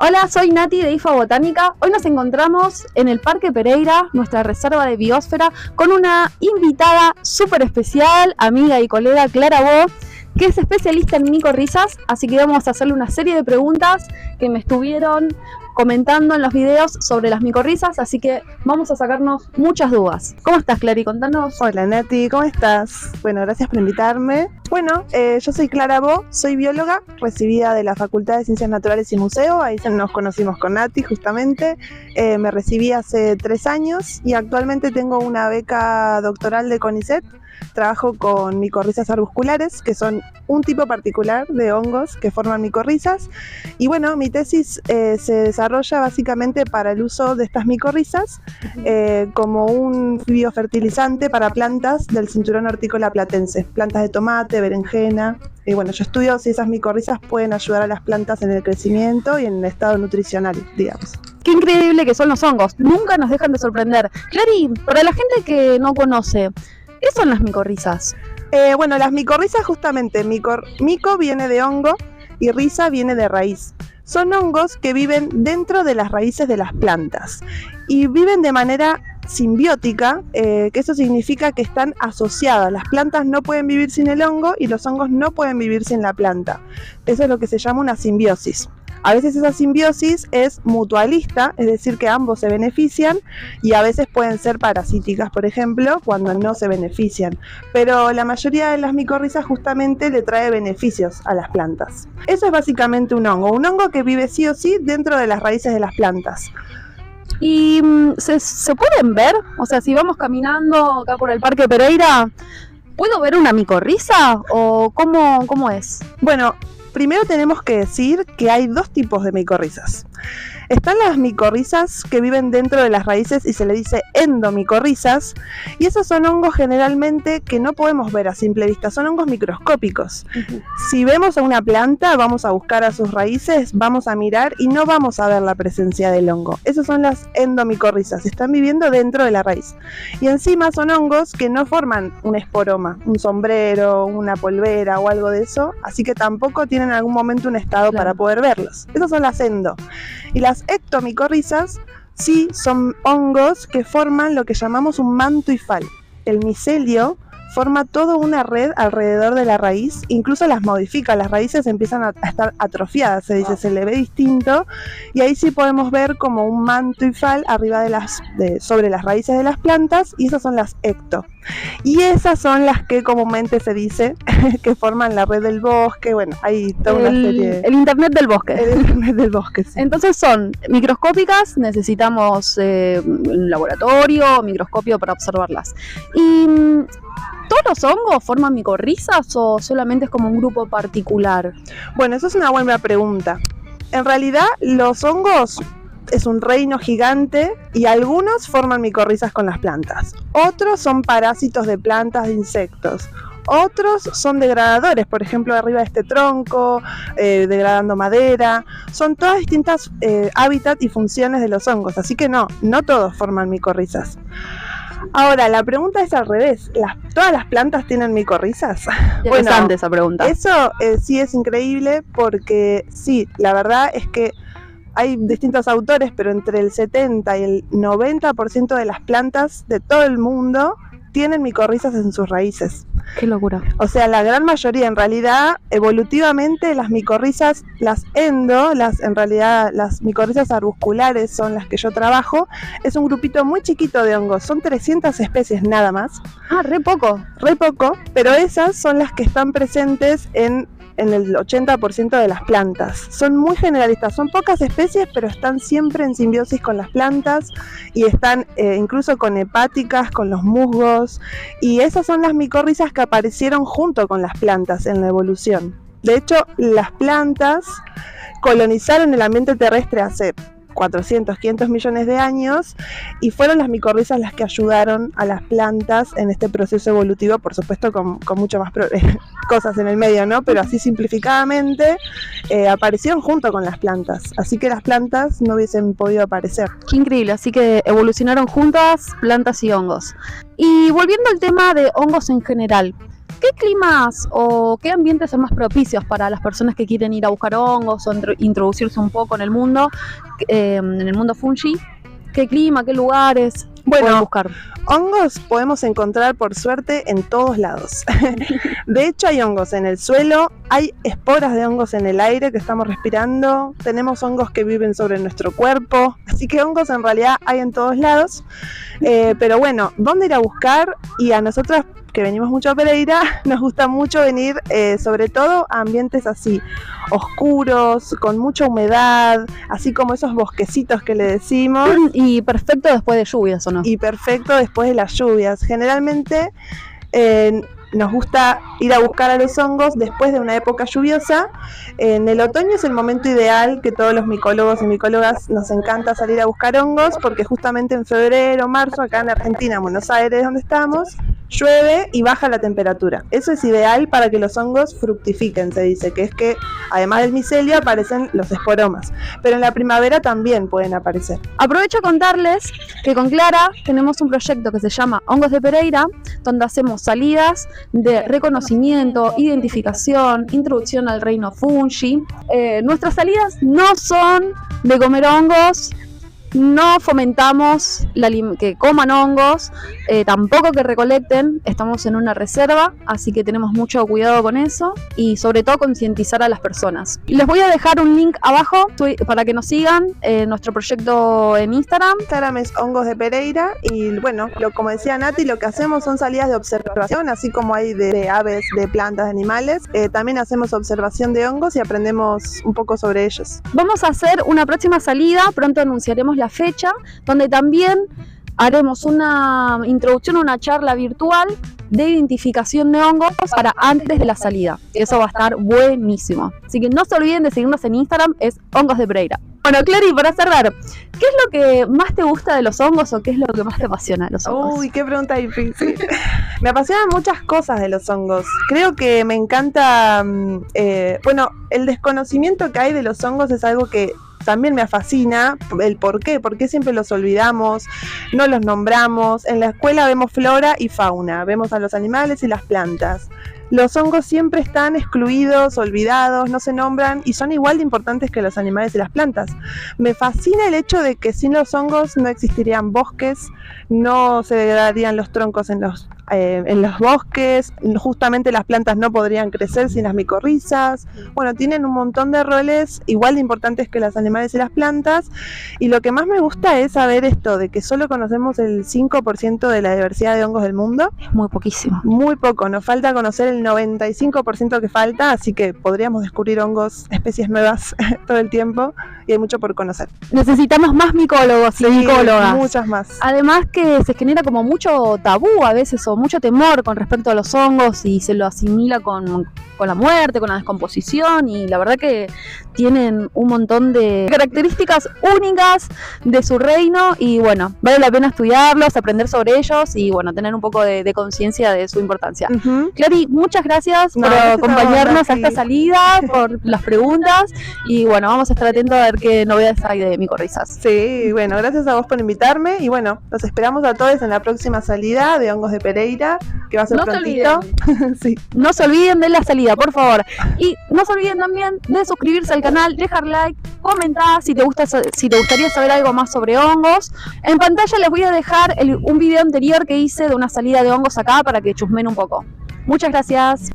Hola, soy Nati de IFA Botánica. Hoy nos encontramos en el Parque Pereira, nuestra reserva de biosfera, con una invitada súper especial, amiga y colega, Clara Bo, que es especialista en micorrizas, así que vamos a hacerle una serie de preguntas que me estuvieron comentando en los videos sobre las micorrizas, así que vamos a sacarnos muchas dudas. ¿Cómo estás, Clary? Contanos. Hola, Nati, ¿cómo estás? Bueno, gracias por invitarme. Bueno, yo soy Clara Bo, soy bióloga, recibida de la Facultad de Ciencias Naturales y Museo, ahí nos conocimos con Nati justamente. Me recibí hace 3 años y actualmente tengo una beca doctoral de CONICET. Trabajo con micorrizas arbusculares, que son un tipo particular de hongos que forman micorrizas. Y bueno, mi tesis se desarrolla básicamente para el uso de estas micorrizas como un biofertilizante para plantas del cinturón hortícola platense, plantas de tomate, berenjena. Y bueno, yo estudio si esas micorrizas pueden ayudar a las plantas en el crecimiento y en el estado nutricional, digamos. Qué increíble que son los hongos, nunca nos dejan de sorprender. Clary, para la gente que no conoce, ¿qué son las micorrizas? Bueno, las micorrizas justamente, mico viene de hongo y riza viene de raíz. Son hongos que viven dentro de las raíces de las plantas y viven de manera simbiótica, que eso significa que están asociadas. Las plantas no pueden vivir sin el hongo y los hongos no pueden vivir sin la planta. Eso es lo que se llama una simbiosis. A veces esa simbiosis es mutualista, es decir, que ambos se benefician, y a veces pueden ser parasíticas, por ejemplo, cuando no se benefician. Pero la mayoría de las micorrizas justamente le trae beneficios a las plantas. Eso es básicamente un hongo que vive sí o sí dentro de las raíces de las plantas. ¿Y se pueden ver? O sea, si vamos caminando acá por el Parque Pereira, ¿puedo ver una micorriza o cómo es? Bueno, primero tenemos que decir que hay 2 tipos de micorrizas. Están las micorrizas que viven dentro de las raíces y se le dice endomicorrizas, y esos son hongos generalmente que no podemos ver a simple vista, son hongos microscópicos. Si vemos a una planta, vamos a buscar a sus raíces, vamos a mirar y no vamos a ver la presencia del hongo. Esas son las endomicorrizas, están viviendo dentro de la raíz. Y encima son hongos que no forman un esporoma, un sombrero, una polvera o algo de eso, así que tampoco tienen en algún momento un estado para poder verlos. Esas son las endo. Y las ectomicorrizas sí son hongos que forman lo que llamamos un manto hifal. El micelio forma toda una red alrededor de la raíz, incluso las modifica, las raíces empiezan a estar atrofiadas, se dice, se le ve distinto, y ahí sí podemos ver como un manto hifal arriba sobre las raíces de las plantas, y esas son las ecto. Y esas son las que comúnmente se dice que forman la red del bosque. Bueno, hay toda una serie. El internet del bosque. El internet del bosque, sí. Entonces son microscópicas, necesitamos un laboratorio, microscopio para observarlas. ¿Y todos los hongos forman micorrizas o solamente es como un grupo particular? Bueno, eso es una buena pregunta. En realidad, los hongos es un reino gigante y algunos forman micorrizas con las plantas. Otros son parásitos de plantas, de insectos. Otros son degradadores, por ejemplo, arriba de este tronco, degradando madera. Son todas distintas hábitats y funciones de los hongos, así que no todos forman micorrizas. Ahora, la pregunta es al revés. ¿Todas las plantas tienen micorrizas? Interesante esa pregunta. Eso sí es increíble porque sí, la verdad es que hay distintos autores, pero entre el 70 y el 90% de las plantas de todo el mundo tienen micorrizas en sus raíces. ¡Qué locura! O sea, la gran mayoría, en realidad, evolutivamente, las micorrizas, en realidad las micorrizas arbusculares son las que yo trabajo, es un grupito muy chiquito de hongos, son 300 especies nada más. Ah, re poco, pero esas son las que están presentes en el 80% de las plantas. Son muy generalistas, son pocas especies, pero están siempre en simbiosis con las plantas y están incluso con hepáticas, con los musgos, y esas son las micorrizas que aparecieron junto con las plantas en la evolución. De hecho, las plantas colonizaron el ambiente terrestre hace 400, 500 millones de años, y fueron las micorrizas las que ayudaron a las plantas en este proceso evolutivo, por supuesto con mucho más cosas en el medio, ¿no? Pero así simplificadamente aparecieron junto con las plantas, así que las plantas no hubiesen podido aparecer. Qué increíble, así que evolucionaron juntas plantas y hongos. Y volviendo al tema de hongos en general, ¿Qué climas o qué ambientes son más propicios para las personas que quieren ir a buscar hongos o introducirse un poco en el mundo fungi? ¿Qué clima, qué lugares pueden buscar? Hongos podemos encontrar por suerte en todos lados. De hecho hay hongos en el suelo, hay esporas de hongos en el aire que estamos respirando, tenemos hongos que viven sobre nuestro cuerpo, así que hongos en realidad hay en todos lados. Pero bueno, ¿dónde ir a buscar? Y a nosotras que venimos mucho a Pereira, nos gusta mucho venir sobre todo a ambientes así, oscuros, con mucha humedad, así como esos bosquecitos que le decimos. Y perfecto después de lluvias, ¿o no? Y perfecto después de las lluvias. Generalmente nos gusta ir a buscar a los hongos después de una época lluviosa. En el otoño es el momento ideal que todos los micólogos y micólogas nos encanta salir a buscar hongos, porque justamente en febrero, marzo, acá en Argentina, en Buenos Aires, donde estamos, llueve y baja la temperatura. Eso es ideal para que los hongos fructifiquen, se dice, que es que además del micelio aparecen los esporomas, pero en la primavera también pueden aparecer. Aprovecho a contarles que con Clara tenemos un proyecto que se llama Hongos de Pereira, donde hacemos salidas de reconocimiento, identificación, introducción al reino fungi. Nuestras salidas no son de comer hongos, no fomentamos que coman hongos, tampoco que recolecten. Estamos en una reserva, así que tenemos mucho cuidado con eso y sobre todo concientizar a las personas. Les voy a dejar un link abajo para que nos sigan nuestro proyecto en Instagram. Instagram es Hongos de Pereira y bueno, como decía Nati, lo que hacemos son salidas de observación, así como hay de aves, de plantas, de animales. También hacemos observación de hongos y aprendemos un poco sobre ellos. Vamos a hacer una próxima salida, pronto anunciaremos la fecha, donde también haremos una introducción, una charla virtual de identificación de hongos para antes de la salida. Eso va a estar buenísimo. Así que no se olviden de seguirnos en Instagram, es Hongos de Pereira. Bueno, Clary, para cerrar, ¿qué es lo que más te gusta de los hongos o qué es lo que más te apasiona de los hongos? Uy, qué pregunta difícil. Me apasionan muchas cosas de los hongos. Creo que me encanta, el desconocimiento que hay de los hongos es algo que también me fascina, el por qué siempre los olvidamos, no los nombramos. En la escuela vemos flora y fauna, vemos a los animales y las plantas. Los hongos siempre están excluidos, olvidados, no se nombran y son igual de importantes que los animales y las plantas. Me fascina el hecho de que sin los hongos no existirían bosques, no se degradarían los troncos en los bosques, justamente las plantas no podrían crecer sin las micorrizas. Bueno, tienen un montón de roles igual de importantes que los animales y las plantas, y lo que más me gusta es saber esto de que solo conocemos el 5% de la diversidad de hongos del mundo. Es muy poquísimo. Muy poco, nos falta conocer el 95% que falta, así que podríamos descubrir hongos, especies nuevas todo el tiempo, y hay mucho por conocer. Necesitamos más micólogos y micólogas. Muchas más. Además que se genera como mucho tabú a veces o mucho temor con respecto a los hongos y se lo asimila con la muerte, con la descomposición, y la verdad que tienen un montón de características únicas de su reino y bueno, vale la pena estudiarlos, aprender sobre ellos y bueno, tener un poco de conciencia de su importancia. Clary, muchas gracias por acompañarnos a esta salida, por las preguntas y bueno, vamos a estar atentos a ver qué novedades hay de micorrizas. Sí, bueno, gracias a vos por invitarme y bueno, los esperamos a todos en la próxima salida de Hongos de Pereira, que va a ser prontito. Sí. No se olviden de la salida, por favor. Y no se olviden también de suscribirse al canal, dejar like, comentar si te gustaría saber algo más sobre hongos. En pantalla les voy a dejar un video anterior que hice de una salida de hongos acá para que chusmen un poco. Muchas gracias.